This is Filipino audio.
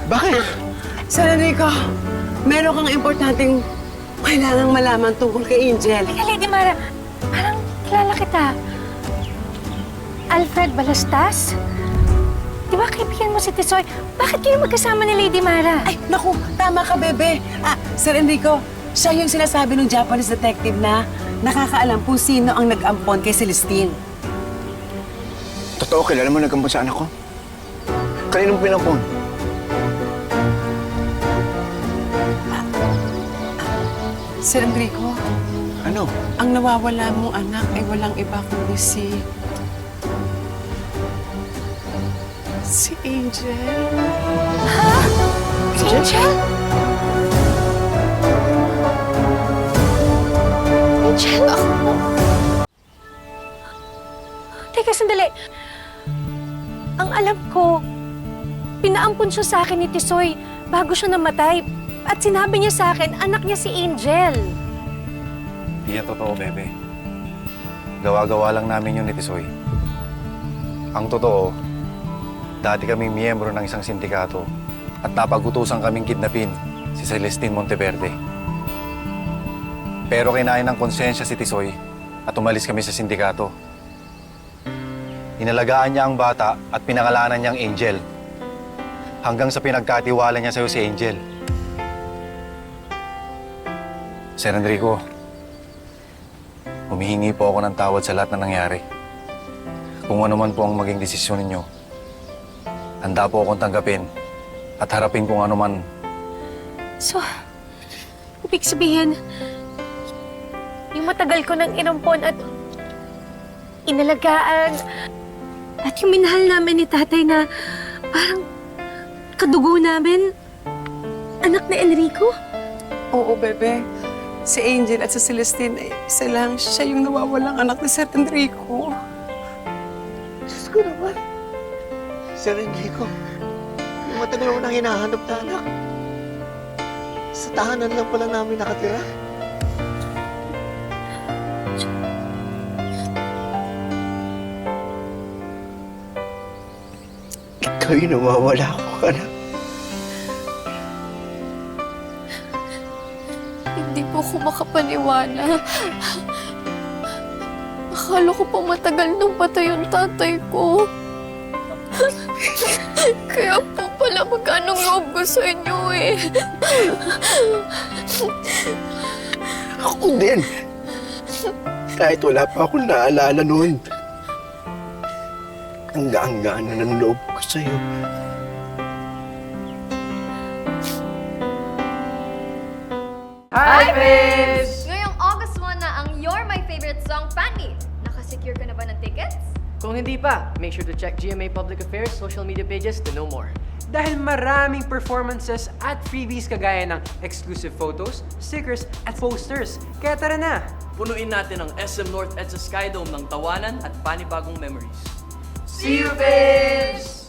Bakit? Sir Enrico, meron kang importanteng kailangang malaman tungkol kay Angel. Teka, Lady Mara, parang kilala kita. Alfred Balastas? Di ba kaibigan mo si Tisoy? Bakit kayo magkasama ni Lady Mara? Ay, naku, tama ka, bebe. Sir Enrico, siya yung sinasabi ng Japanese detective na nakakaalam kung sino ang nag-ampon kay Celestine. Totoo, kilala mo nagkampon sa anak ko? Kaninong pinampon? Sir Enrico, Ano? ang nawawala mong anak ay walang iba kundi si Angel. Ha? Si Angel? Angel, ako. Teka, sandali. Ang alam ko, pinaampun siya sa akin ni Tisoy bago siya namatay. At sinabi niya sa akin, anak niya si Angel. Di yan totoo, bebe. Gawa-gawa lang namin yun ni Tisoy. Ang totoo, dati kaming miyembro ng isang sindikato at napag-utusan kaming kidnapin si Celestine Monteverde. Pero kinain ng konsensya si Tisoy at umalis kami sa sindikato. Inalagaan niya ang bata at pinangalanan niyang Angel. Hanggang sa pinagkatiwala niya sa'yo si Angel. Sir Enrico, humihingi po ako ng tawad sa lahat na nangyari. Kung ano man po ang maging desisyon ninyo, handa po akong tanggapin at harapin kung ano man. So, ibig sabihin, yung matagal ko nang inampon at inalagaan at yung minahal namin ni tatay na parang kadugo namin, anak na Enrico? Oo, bebe. Si Angel at si Celestine ay isa lang. Siya yung nawawalang anak ni Sir Enrico. Diyos ko naman. Sir Enrico, yung matagal ko nang hinahanap na anak. Sa tahanan lang pala namin nakatira. Ikaw yung nawawala ko, anak. Hindi po ako makapaniwala. Akala ko pa matagal nang patay yung tatay ko. Kaya po pala magkanong loob ko sa inyo eh. Ako din. Kahit wala pa akong naalala noon. Ang gaan-gaan na ng loob ko sa'yo. Hi, babes! Ngayong August 1 na ang You're My Favorite Song Fan Meet. Nakasecure ka na ba ng tickets? Kung hindi pa, make sure to check GMA Public Affairs social media pages to know more. Dahil maraming performances at freebies kagaya ng exclusive photos, stickers, at posters. Kaya tara na! Punuin natin ang SM North EDSA Skydome ng tawanan at panibagong memories. See you, babes!